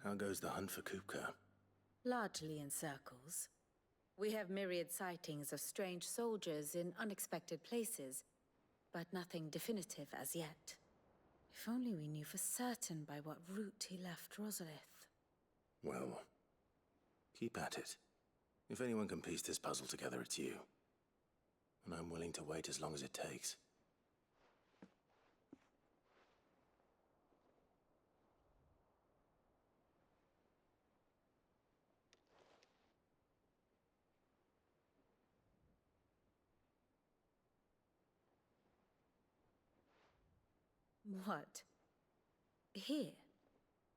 How goes the hunt for Kupka? Largely in circles. We have myriad sightings of strange soldiers in unexpected places, but nothing definitive as yet. If only we knew for certain by what route he left Rosalith. Well, keep at it. If anyone can piece this puzzle together, it's you. And I'm willing to wait as long as it takes. What? Here?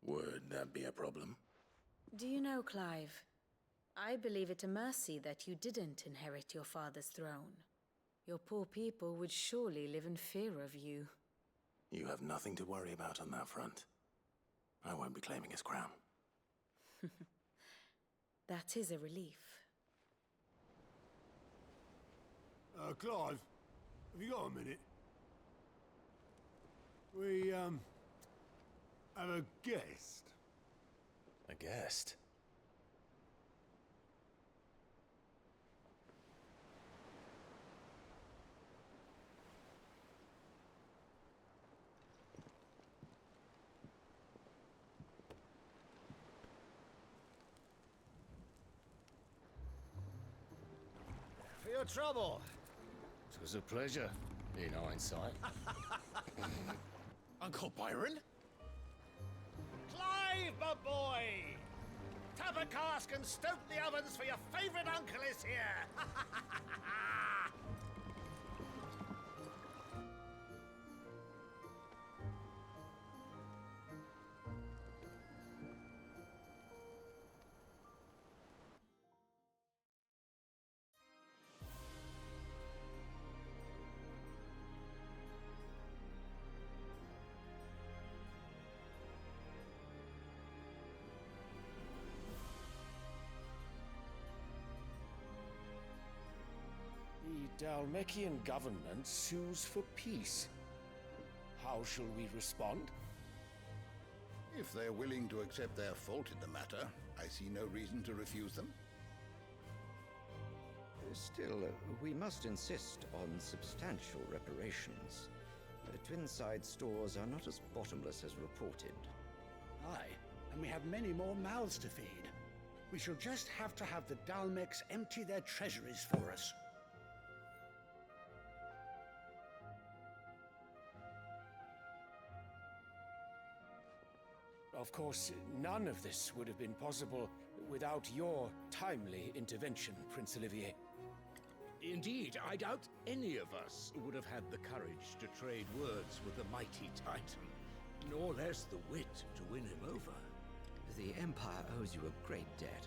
Would that be a problem? Do you know, Clive? I believe it a mercy that you didn't inherit your father's throne. Your poor people would surely live in fear of you. You have nothing to worry about on that front. I won't be claiming his crown. That is a relief. Clive, have you got a minute? We, have a guest. A guest? For your trouble. It was a pleasure, in hindsight. Uncle Byron? Clive, my boy! Tap a cask and stoke the ovens, for your favorite uncle is here! The Dalmekian government sues for peace. How shall we respond? If they're willing to accept their fault in the matter, I see no reason to refuse them. Still, we must insist on substantial reparations. Twinside stores are not as bottomless as reported. Aye, and we have many more mouths to feed. We shall just have to have the Dalmeks empty their treasuries for us. Of course, none of this would have been possible without your timely intervention, Prince Olivier. Indeed, I doubt any of us would have had the courage to trade words with the mighty Titan, nor less the wit to win him over. The Empire owes you a great debt.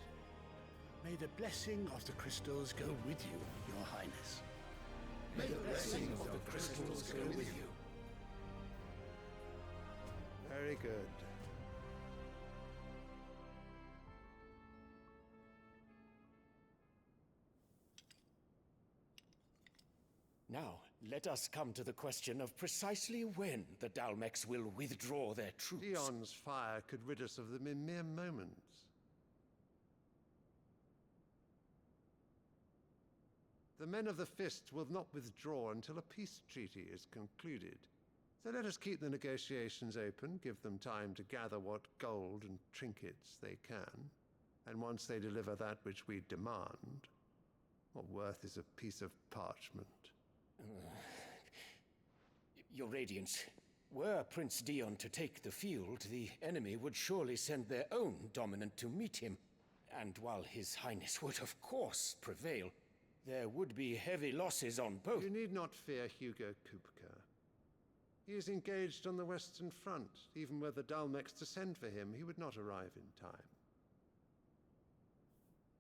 May the blessing of the crystals go with you, Your Highness. May the blessing of the crystals go with you. Very good. Now, let us come to the question of precisely when the Dalmeks will withdraw their troops. Dion's fire could rid us of them in mere moments. The men of the Fist will not withdraw until a peace treaty is concluded. So let us keep the negotiations open, give them time to gather what gold and trinkets they can. And once they deliver that which we demand, what worth is a piece of parchment? Your Radiance, were Prince Dion to take the field, the enemy would surely send their own dominant to meet him. And while His Highness would of course prevail, there would be heavy losses on both. You need not fear Hugo Kupka. He is engaged on the Western Front. Even were the Dalmeks to send for him, he would not arrive in time.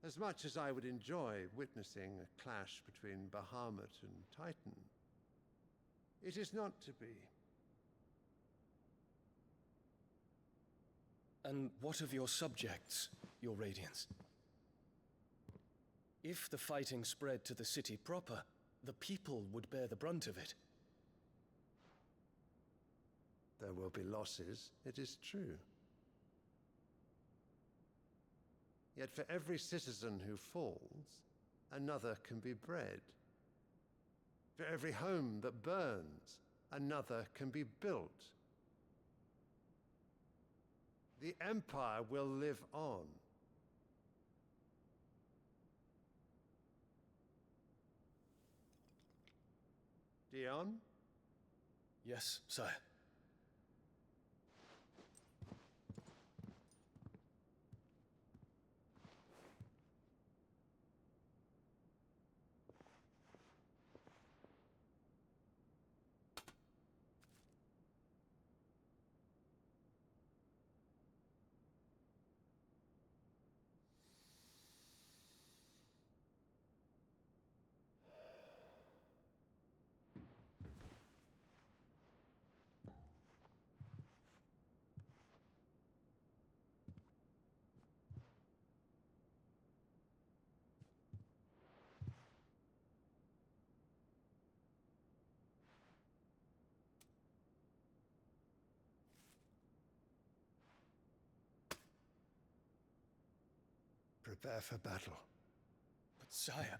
As much as I would enjoy witnessing a clash between Bahamut and Titan, it is not to be. And what of your subjects, Your Radiance? If the fighting spread to the city proper, the people would bear the brunt of it. There will be losses, it is true. Yet for every citizen who falls, another can be bred. For every home that burns, another can be built. The Empire will live on. Dion? Yes, sire. Prepare for battle. But sire...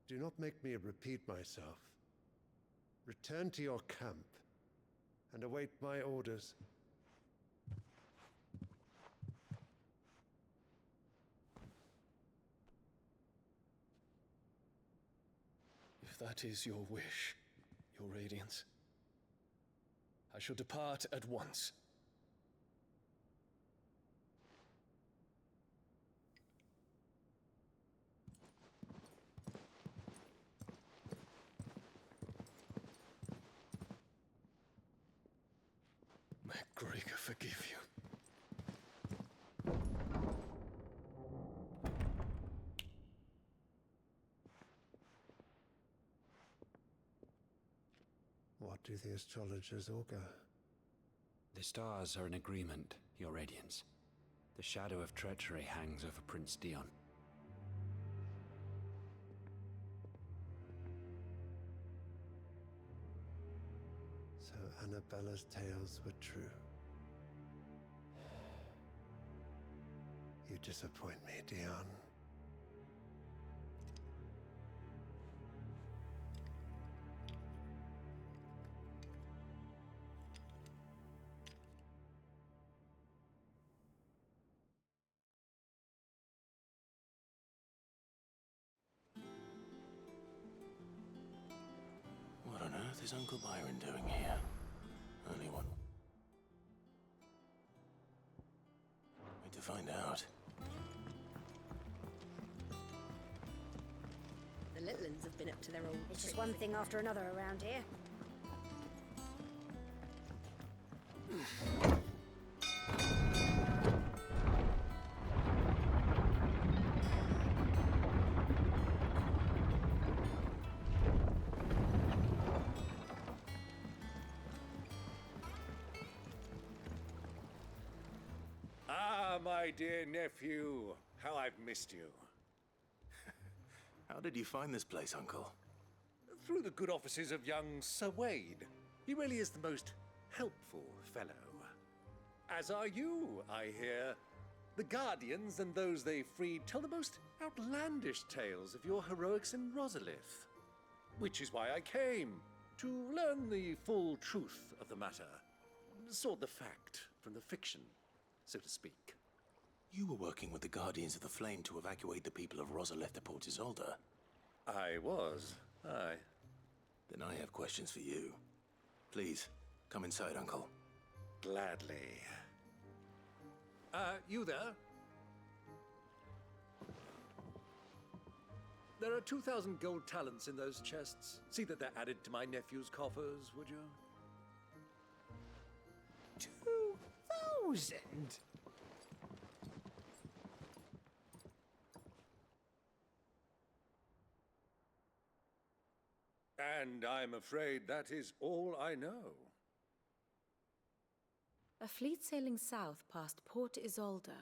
Do not make me repeat myself. Return to your camp and await my orders. If that is your wish, your Radiance, I shall depart at once. May Gregor forgive you. What do the astrologers augur? The stars are in agreement, Your Radiance. The shadow of treachery hangs over Prince Dion. So Annabella's tales were true. You disappoint me, Dion. What on earth is Uncle Byron doing here? Only one. Wait to find out. The Litlins have been up to their old It's just tricks. one thing after another around here. Ah, my dear nephew, how I've missed you. How did you find this place, Uncle? Through the good offices of young Sir Wade. He really is the most helpful fellow. As are you, I hear. The Guardians and those they freed tell the most outlandish tales of your heroics in Rosalith. Which is why I came, to learn the full truth of the matter. Sort the fact from the fiction, so to speak. You were working with the Guardians of the Flame to evacuate the people of Rosalith to Port Isolde. I was, aye. Then I have questions for you. Please, come inside, Uncle. Gladly. You there? There are 2,000 gold talents in those chests. See that they're added to my nephew's coffers, would you? 2,000? And I'm afraid that is all I know. A fleet sailing south past Port Isolde.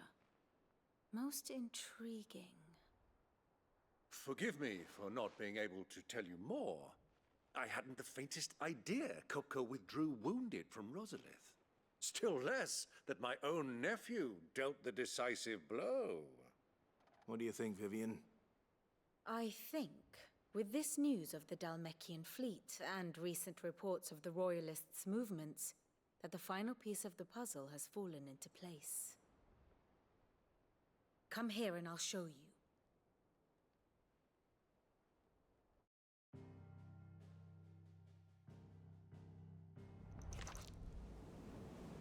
Most intriguing. Forgive me for not being able to tell you more. I hadn't the faintest idea Coco withdrew wounded from Rosalith. Still less that my own nephew dealt the decisive blow. What do you think, Vivian? I think, with this news of the Dalmekian fleet and recent reports of the Royalists' movements, that the final piece of the puzzle has fallen into place. Come here and I'll show you.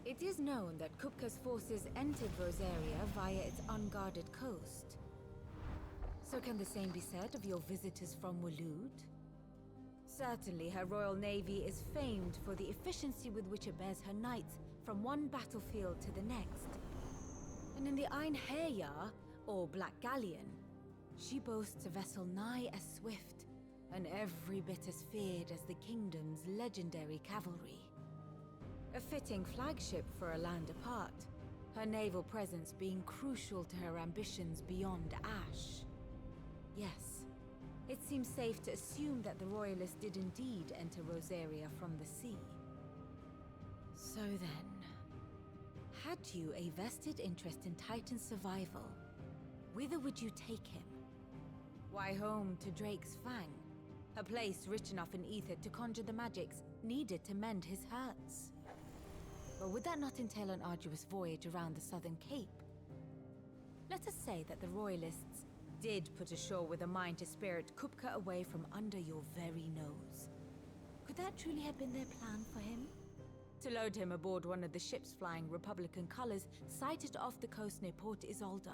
It is known that Kupka's forces entered Rosaria via its unguarded coast. So can the same be said of your visitors from Waloed? Certainly her royal navy is famed for the efficiency with which it bears her knights from one battlefield to the next. And in the Einherjar, or Black Galleon, she boasts a vessel nigh as swift and every bit as feared as the kingdom's legendary cavalry. A fitting flagship for a land apart, her naval presence being crucial to her ambitions beyond Ash. Yes, it seems safe to assume that the Royalists did indeed enter Rosaria from the sea. So then, had you a vested interest in Titan's survival, whither would you take him? Why, home to Drake's Fang, a place rich enough in ether to conjure the magics needed to mend his hurts. But would that not entail an arduous voyage around the southern cape? Let us say that the Royalists did put ashore with a mind to spirit Kupka away from under your very nose. Could that truly have been their plan for him? To load him aboard one of the ships flying Republican colors sighted off the coast near Port Isolde?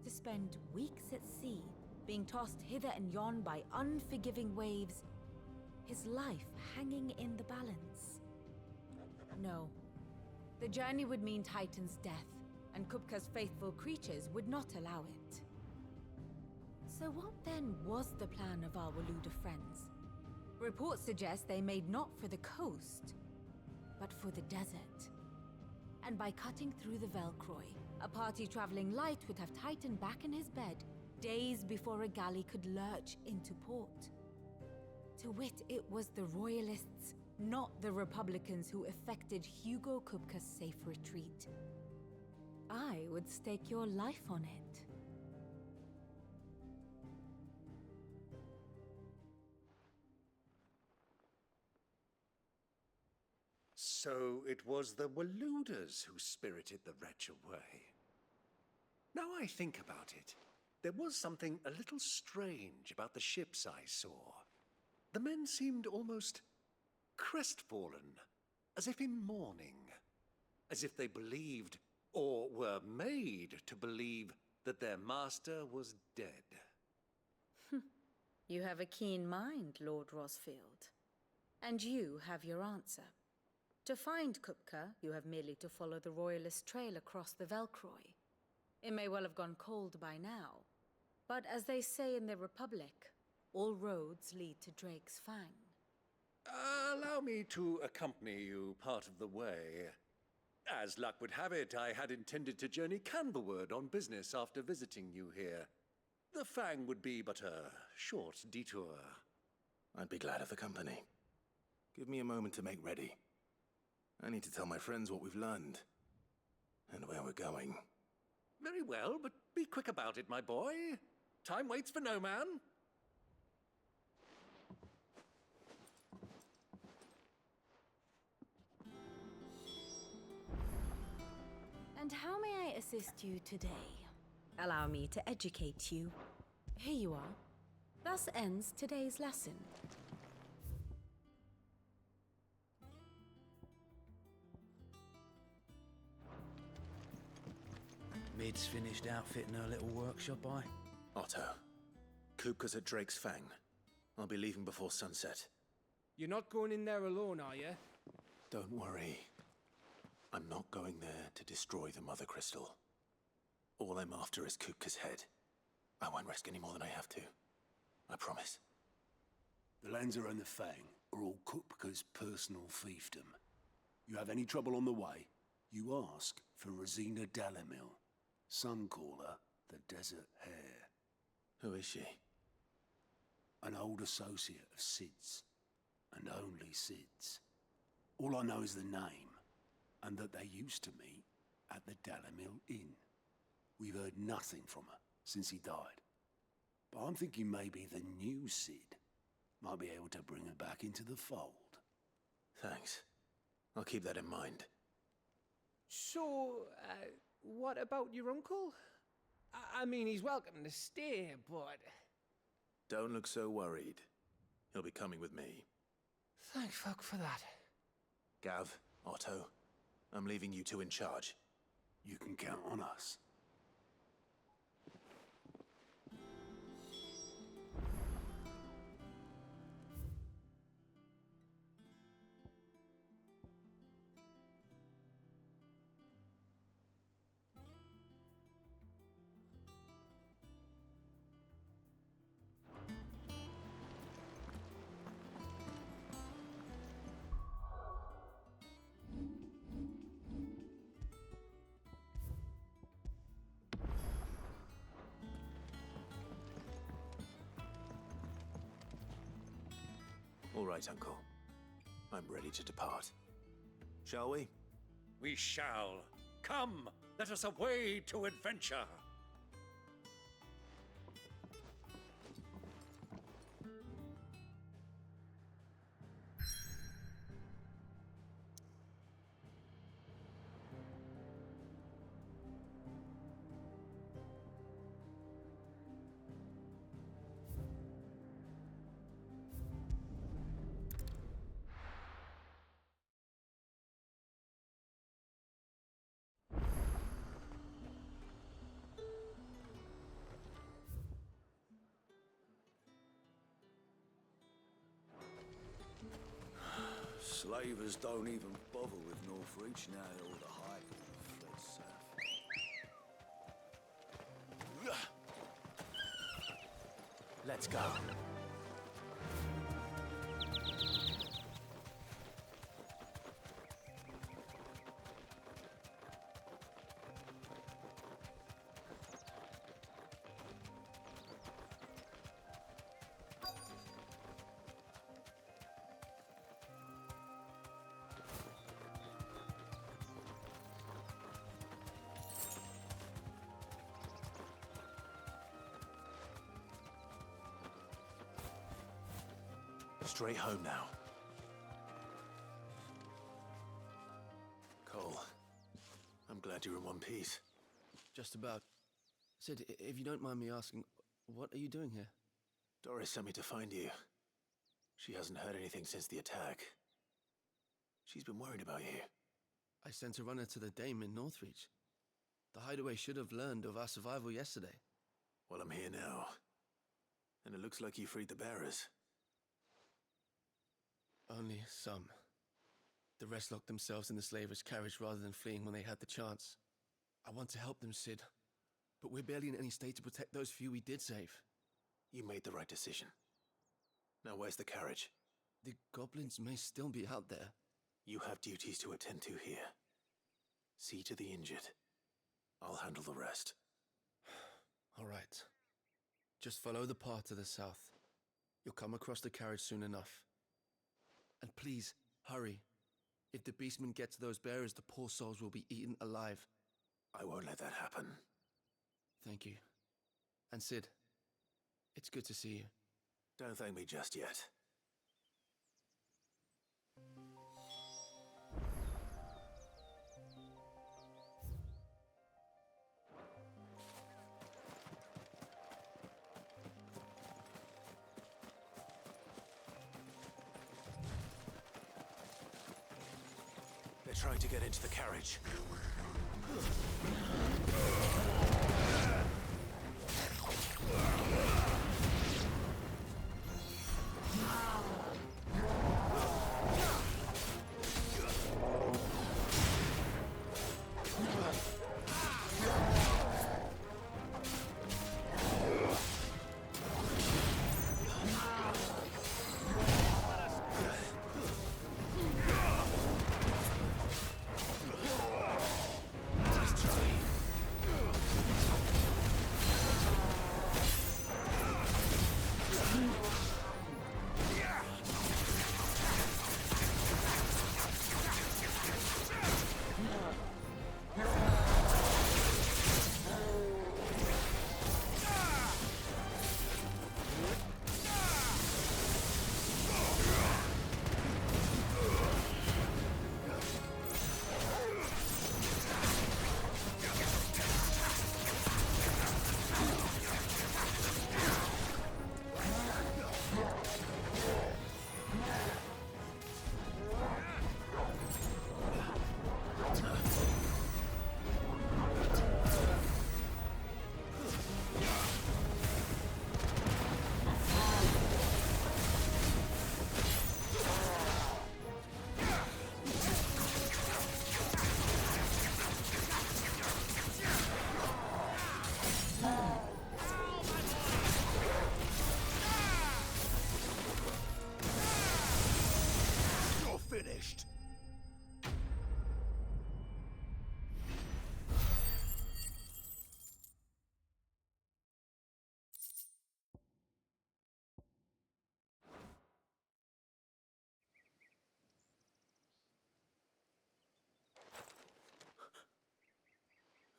To spend weeks at sea, being tossed hither and yon by unforgiving waves, his life hanging in the balance? No. The journey would mean Titan's death, and Kupka's faithful creatures would not allow it. So what then was the plan of our Waluda friends? Reports suggest they made not for the coast, but for the desert. And by cutting through the Velcroy, a party traveling light would have Titan back in his bed days before a galley could lurch into port. To wit, it was the Royalists, not the Republicans, who effected Hugo Kupka's safe retreat. I would stake your life on it. So it was the Waludas who spirited the wretch away. Now I think about it, there was something a little strange about the ships I saw. The men seemed almost crestfallen, as if in mourning, as if they believed, or were made to believe, that their master was dead. You have a keen mind, Lord Rosfield. And you have your answer. To find Kupka, you have merely to follow the Royalist trail across the Velcroy. It may well have gone cold by now, but as they say in the Republic, all roads lead to Drake's Fang. Allow me to accompany you part of the way. As luck would have it, I had intended to journey Canberward on business after visiting you here. The Fang would be but a short detour. I'd be glad of the company. Give me a moment to make ready. I need to tell my friends what we've learned, and where we're going. Very well, but be quick about it, my boy. Time waits for no man. And how may I assist you today? Allow me to educate you. Here you are. Thus ends today's lesson. Mid's finished outfitting her little workshop, Otto, Kupka's at Drake's Fang. I'll be leaving before sunset. You're not going in there alone, are you? Don't worry. I'm not going there to destroy the Mother Crystal. All I'm after is Kupka's head. I won't risk any more than I have to. I promise. The Lancer and the Fang are all Kupka's personal fiefdom. You have any trouble on the way, you ask for Rosina Dalamil. Some call her the Desert Hare. Who is she? An old associate of Sid's, and only Sid's. All I know is the name, and that they used to meet at the Dalamil Inn. We've heard nothing from her since he died. But I'm thinking maybe the new Sid might be able to bring her back into the fold. Thanks. I'll keep that in mind. So, what about your uncle? I mean, he's welcome to stay, but... Don't look so worried. He'll be coming with me. Thank fuck for that. Gav, Otto, I'm leaving you two in charge. You can count on us. All right, Uncle. I'm ready to depart. Shall we? We shall. Come, let us away to adventure. Slavers don't even bother with Northreach now that all the Highlanders fled south. Let's go. Straight home now. Cole, I'm glad you're in one piece. Just about. Sid, if you don't mind me asking, what are you doing here? Doris sent me to find you. She hasn't heard anything since the attack. She's been worried about you. I sent a runner to the Dame in Northreach. The hideaway should have learned of our survival yesterday. Well, I'm here now. And it looks like you freed the bearers. Only some. The rest locked themselves in the slavers' carriage rather than fleeing when they had the chance. I want to help them, Sid. But we're barely in any state to protect those few we did save. You made the right decision. Now where's the carriage? The goblins may still be out there. You have duties to attend to here. See to the injured. I'll handle the rest. All right. Just follow the path to the south. You'll come across the carriage soon enough. And please, hurry. If the beastmen get to those bearers, the poor souls will be eaten alive. I won't let that happen. Thank you. And Sid, it's good to see you. Don't thank me just yet. They're trying to get into the carriage.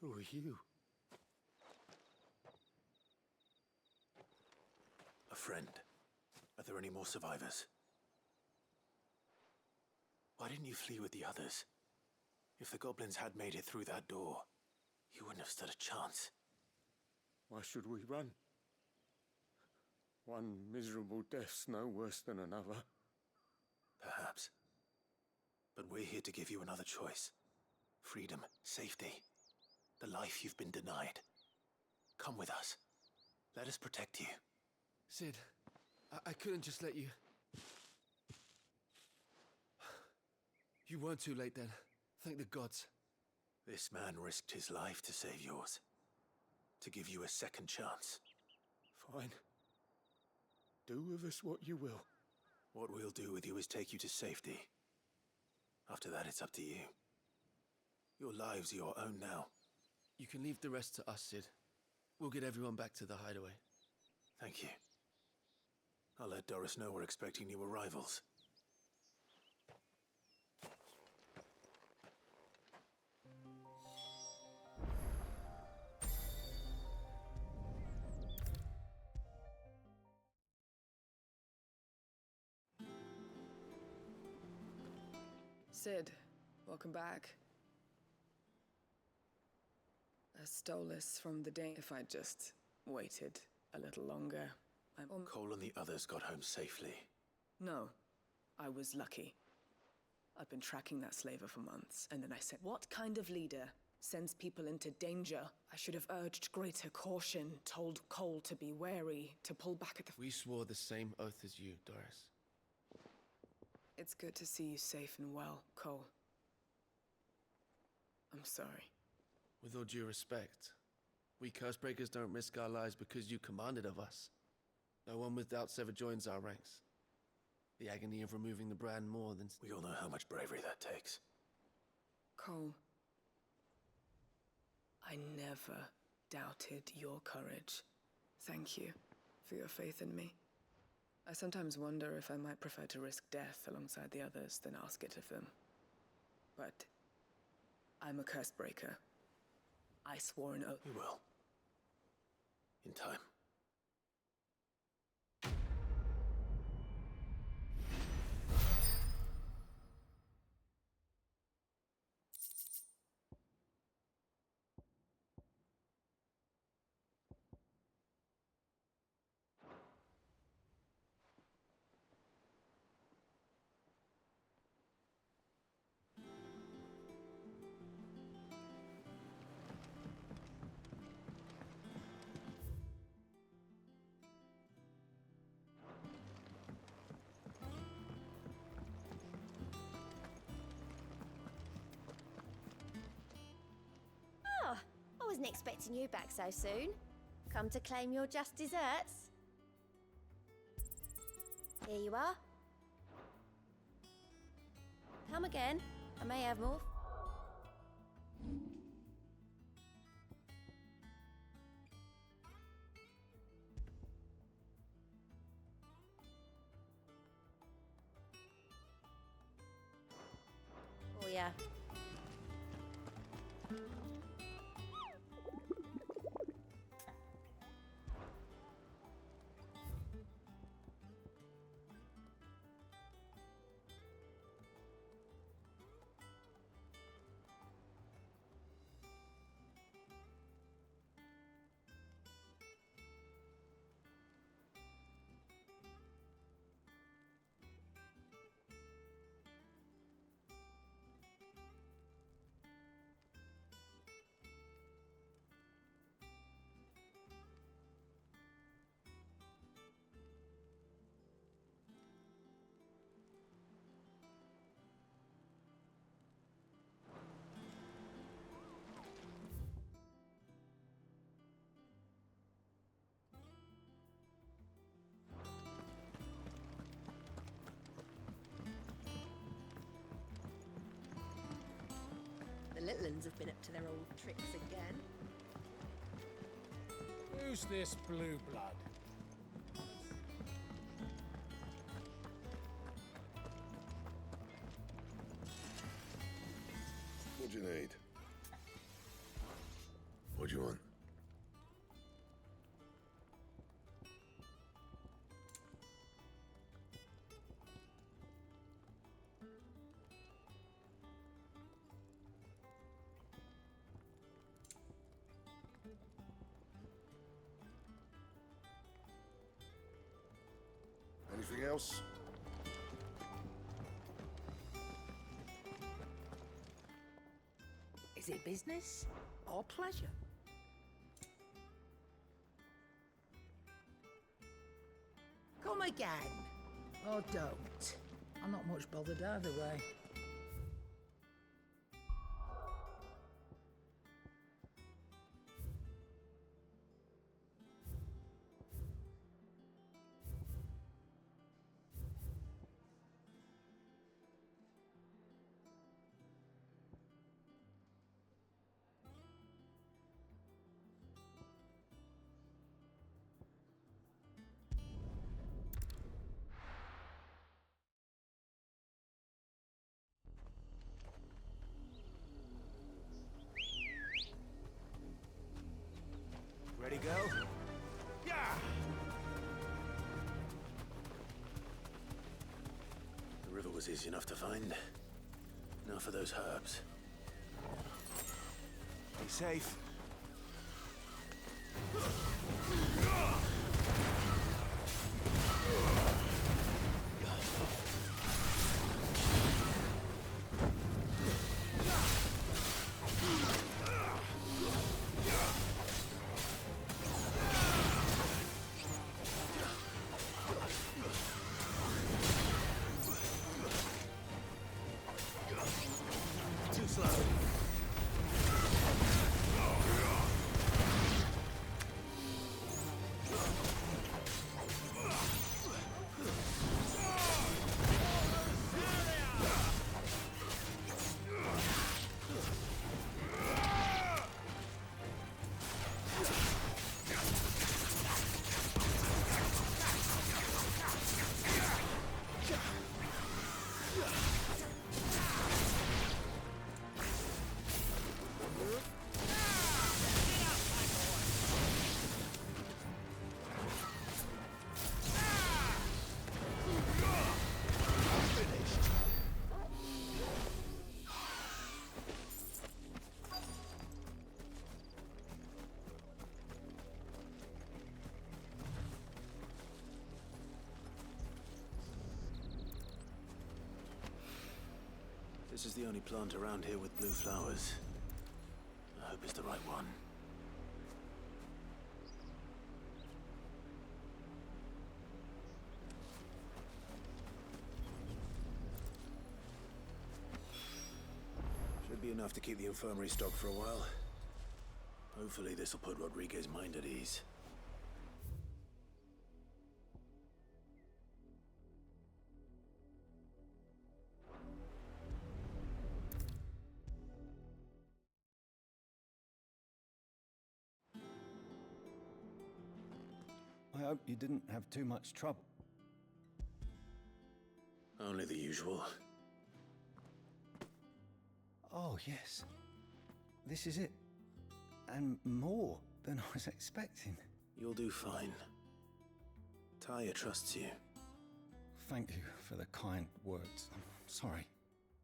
Who are you? A friend. Are there any more survivors? Why didn't you flee with the others? If the goblins had made it through that door, you wouldn't have stood a chance. Why should we run? One miserable death's no worse than another. Perhaps. But we're here to give you another choice. Freedom, safety, the life you've been denied. Come with us. Let us protect you. Sid, I couldn't just let you... You weren't too late then. Thank the gods. This man risked his life to save yours. To give you a second chance. Fine. Do with us what you will. What we'll do with you is take you to safety. After that, it's up to you. Your lives are your own now. You can leave the rest to us, Sid. We'll get everyone back to the hideaway. Thank you. I'll let Doris know we're expecting new arrivals. Sid, welcome back. I stole this from the day. If I just waited a little longer, Cole and the others got home safely. No, I was lucky. I've been tracking that slaver for months, and then I said, what kind of leader sends people into danger? I should have urged greater caution, told Cole to be wary, to pull back at the... We swore the same oath as you, Doris. It's good to see you safe and well, Cole. I'm sorry. With all due respect, we Cursebreakers don't risk our lives because you commanded of us. No one with doubts ever joins our ranks. The agony of removing the brand more than... We all know how much bravery that takes. Cole, I never doubted your courage. Thank you for your faith in me. I sometimes wonder if I might prefer to risk death alongside the others than ask it of them. But I'm a Cursebreaker. I swore an oath. You will. In time. I wasn't expecting you back so soon. Come to claim your just desserts? Here you are. Come again. I may have more. Oh yeah. The little ones have been up to their old tricks again. Who's this blue blood? What do you need? do you want? Anything else? Is it business or pleasure? Come again. Or don't. I'm not much bothered either way. Ready, go? Yeah! The river was easy enough to find. Now for those herbs. Be safe. Too slow. This is the only plant around here with blue flowers. I hope it's the right one. Should be enough to keep the infirmary stocked for a while. Hopefully this will put Rodriguez's mind at ease. I hope you didn't have too much trouble. Only the usual. Oh, yes. This is it. And more than I was expecting. You'll do fine. Taya trusts you. Thank you for the kind words. I'm sorry.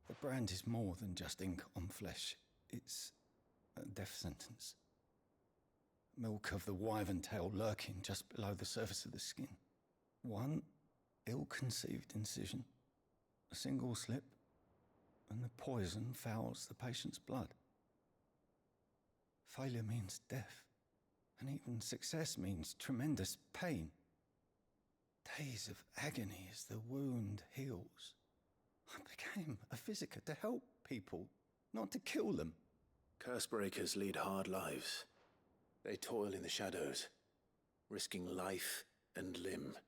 The brand is more than just ink on flesh. It's a death sentence. Milk of the wyvern tail lurking just below the surface of the skin. One ill-conceived incision, a single slip, and the poison fouls the patient's blood. Failure means death, and even success means tremendous pain. Days of agony as the wound heals. I became a physiker to help people, not to kill them. Curse breakers lead hard lives. They toil in the shadows, risking life and limb.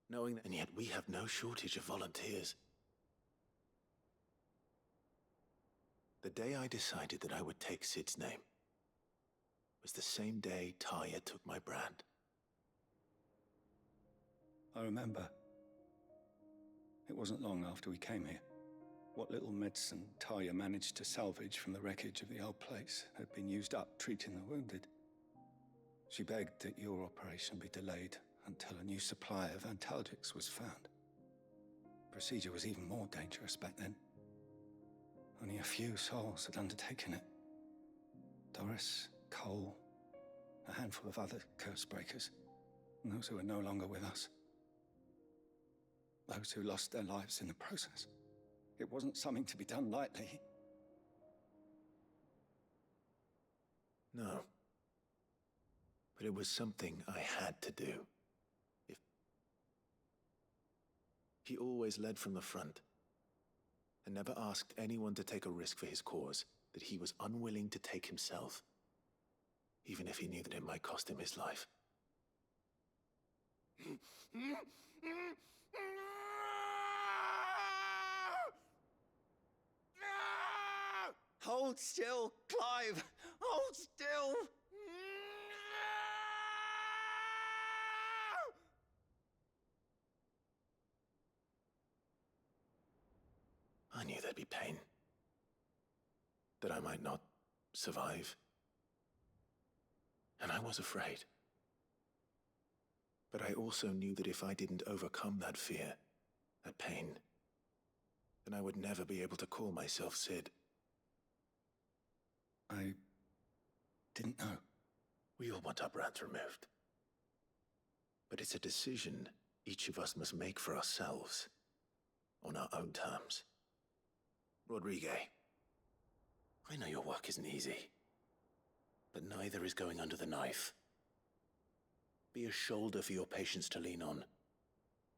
Knowing that, and yet we have no shortage of volunteers. The day I decided that I would take Sid's name was the same day Taya took my brand. I remember. It wasn't long after we came here. What little medicine Talia managed to salvage from the wreckage of the old place had been used up treating the wounded. She begged that your operation be delayed until a new supply of antalgics was found. Procedure was even more dangerous back then. Only a few souls had undertaken it. Doris, Cole, a handful of other curse breakers, and those who are no longer with us. Those who lost their lives in the process. It wasn't something to be done lightly. No. But it was something I had to do. He always led from the front, and never asked anyone to take a risk for his cause that he was unwilling to take himself, even if he knew that it might cost him his life. Hold still, Clive! Hold still! I knew there'd be pain. That I might not survive. And I was afraid. But I also knew that if I didn't overcome that fear, that pain, then I would never be able to call myself Sid. I didn't know. We all want our brands removed. But it's a decision each of us must make for ourselves, on our own terms. Rodrigue, I know your work isn't easy, but neither is going under the knife. Be a shoulder for your patients to lean on.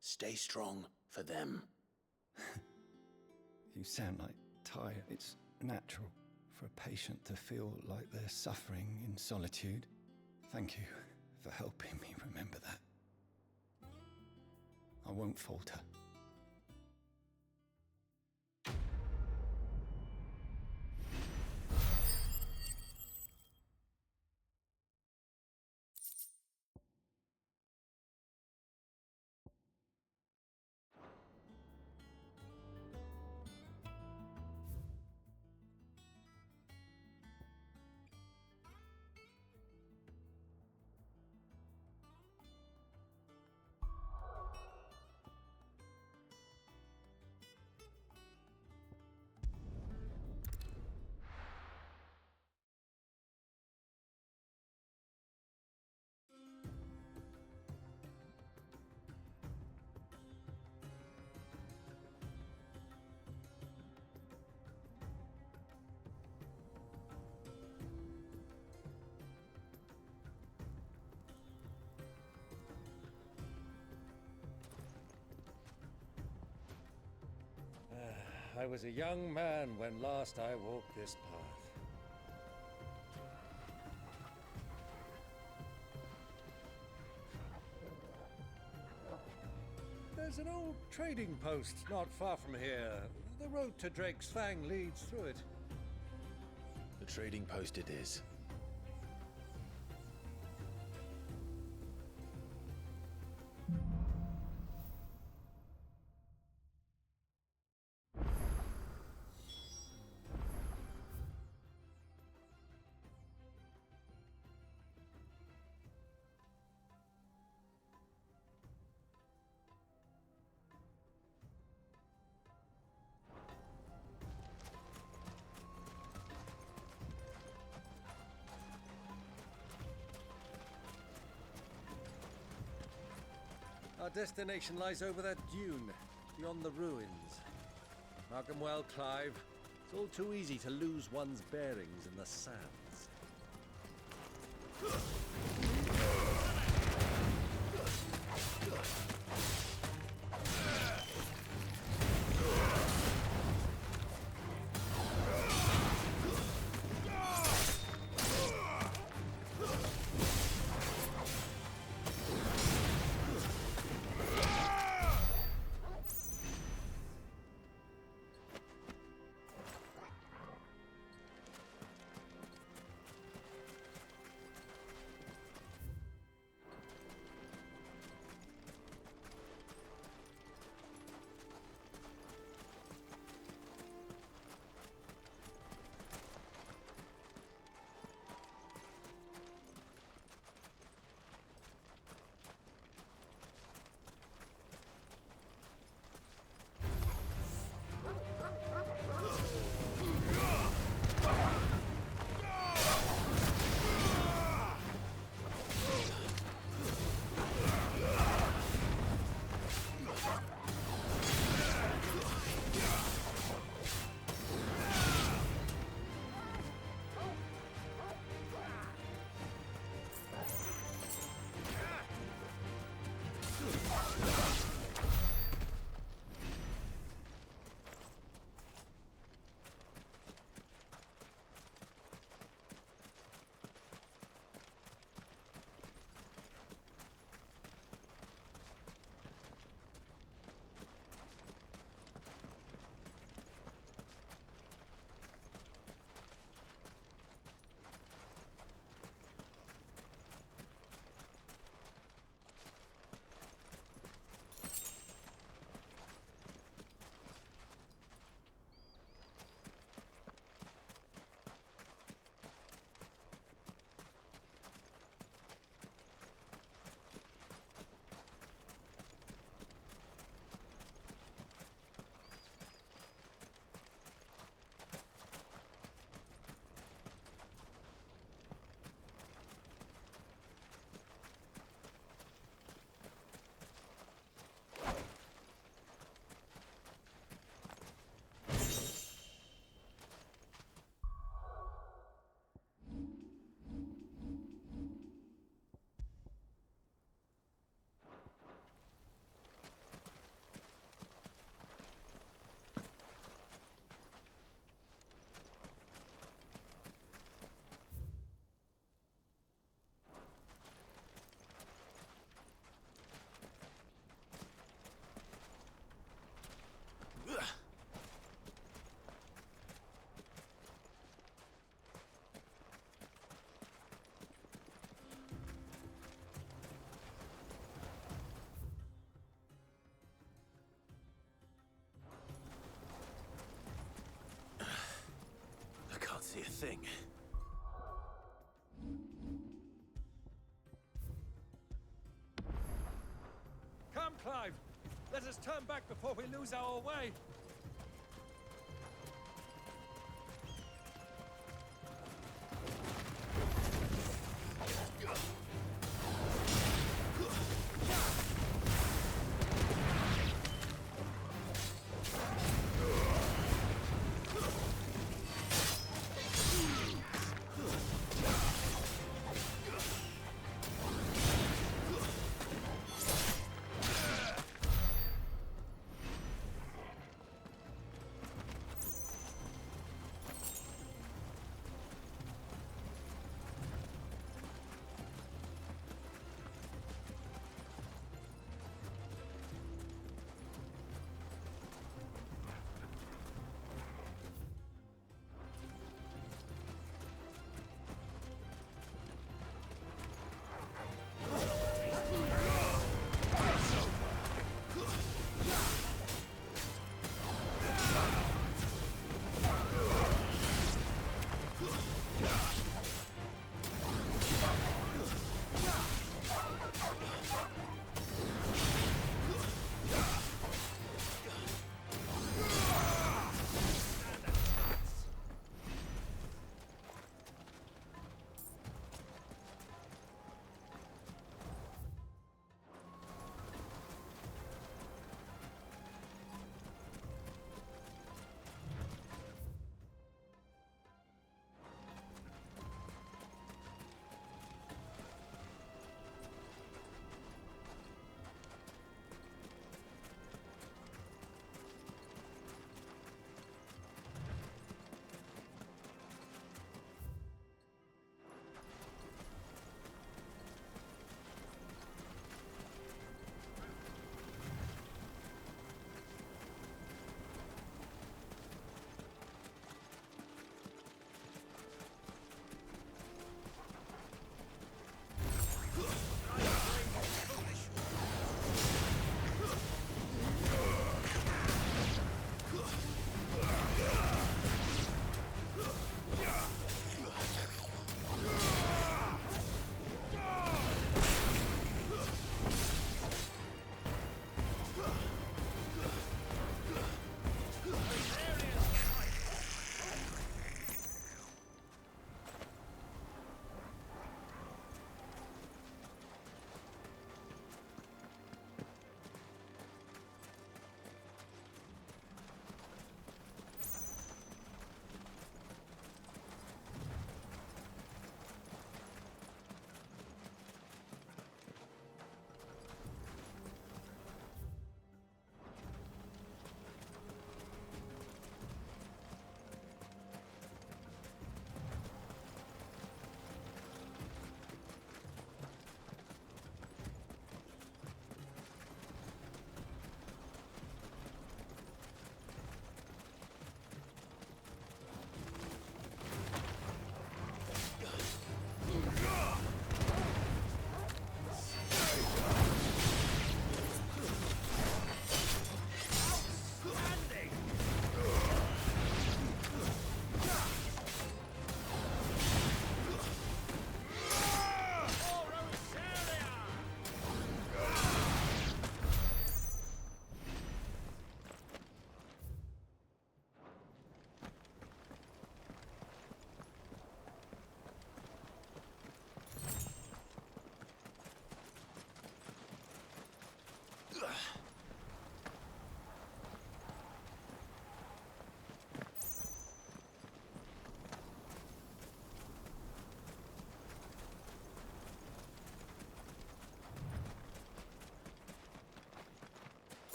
Stay strong for them. You sound like tired. It's natural for a patient to feel like they're suffering in solitude. Thank you for helping me remember that. I won't falter. I was a young man when last I walked this path. There's an old trading post not far from here. The road to Drake's Fang leads through it. The trading post it is. Our destination lies over that dune, beyond the ruins. Mark 'em well, Clive. It's all too easy to lose one's bearings in the sands. 5. Let us turn back before we lose our way.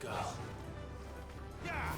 girl. Yeah!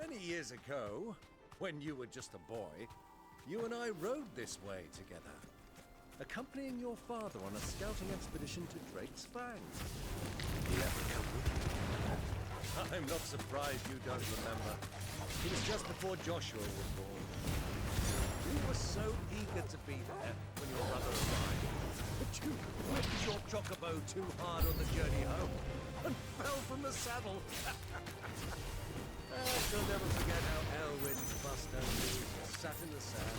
Many years ago, when you were just a boy, you and I rode this way together, accompanying your father on a scouting expedition to Drake's Fang. He ever come with you? I'm not surprised you don't remember. It was just before Joshua was born. You were so eager to be there when your brother arrived, but you whipped your chocobo too hard on the journey home and fell from the saddle. She'll never forget how Elwyn's buster sat in the sand.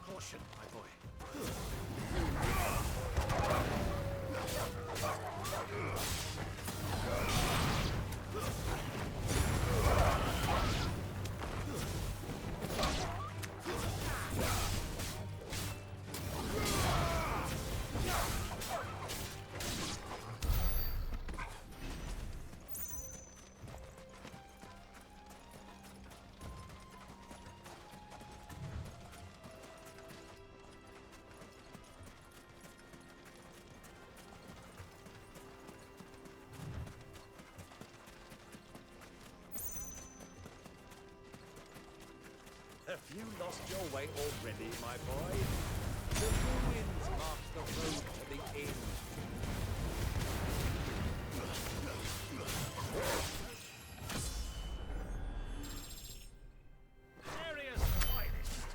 Caution, my boy. Have you lost your way already, my boy? The ruins mark the road to the inn. Area's finest.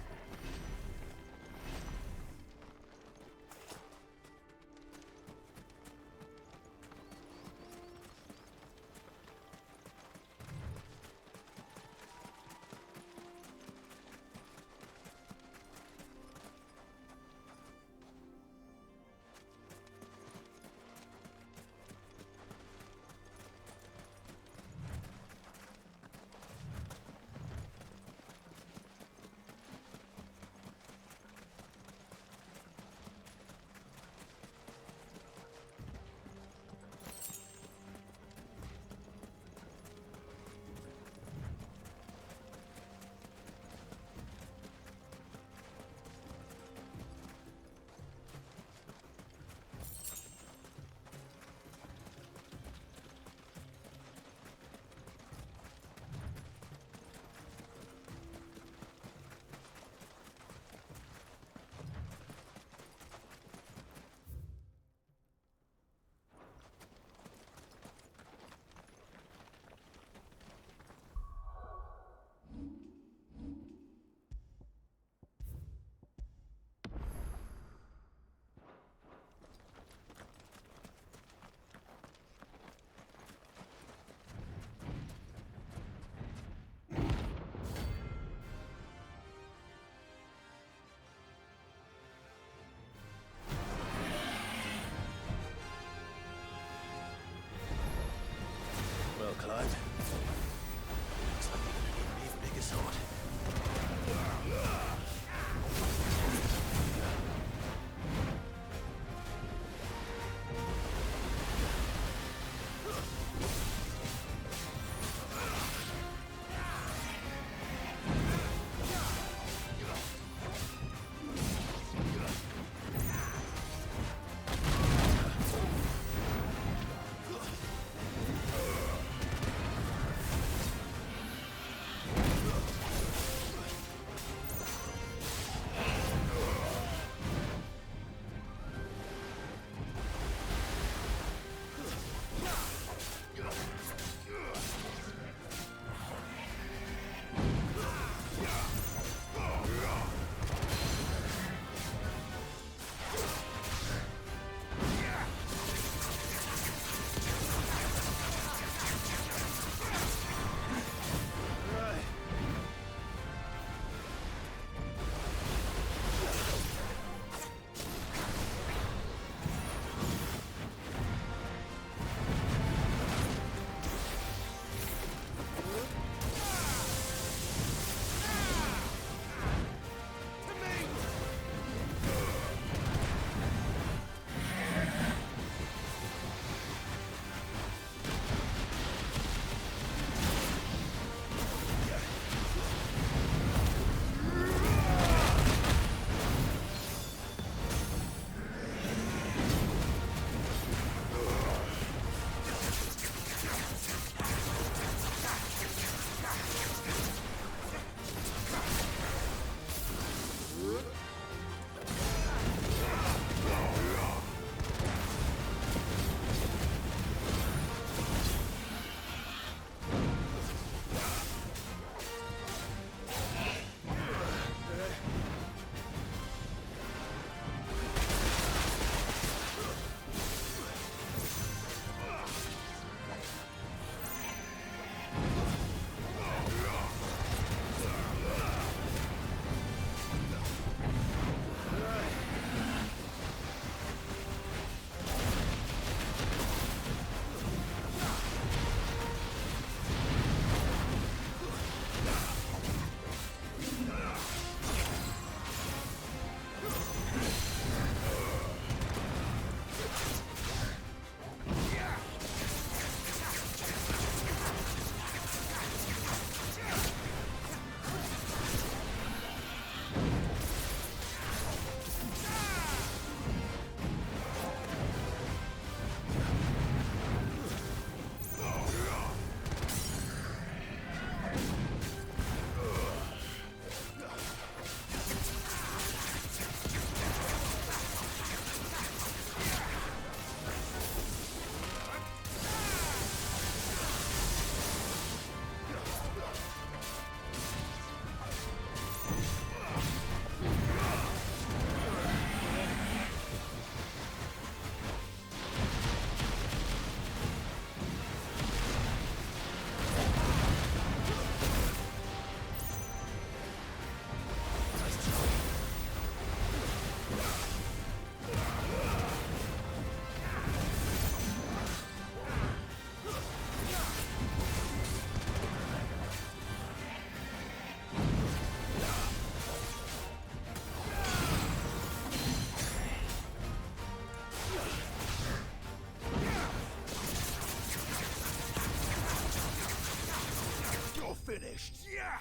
Finished. Yeah!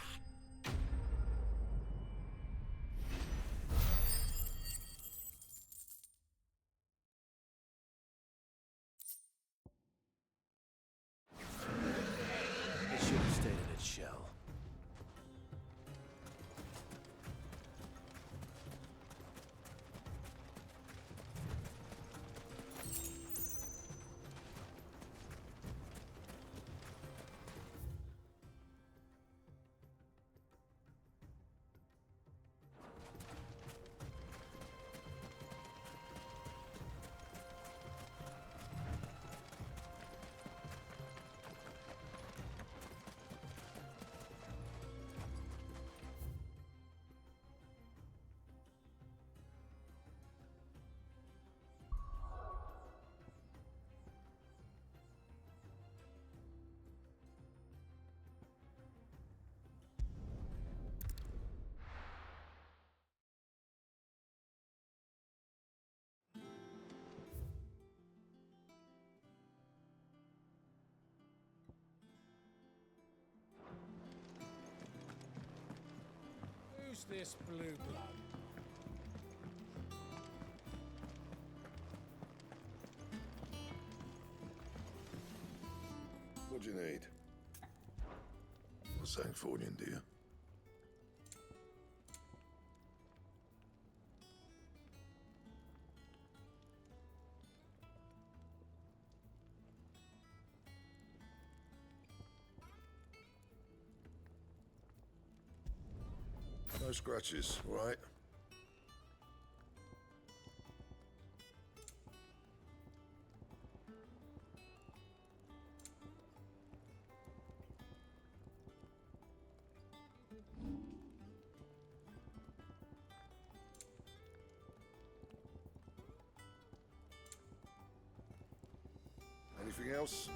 It should have stayed in its shell. Who's this blue blood? What do you need? What's Sanfordine, do you? No scratches, all right? Anything else?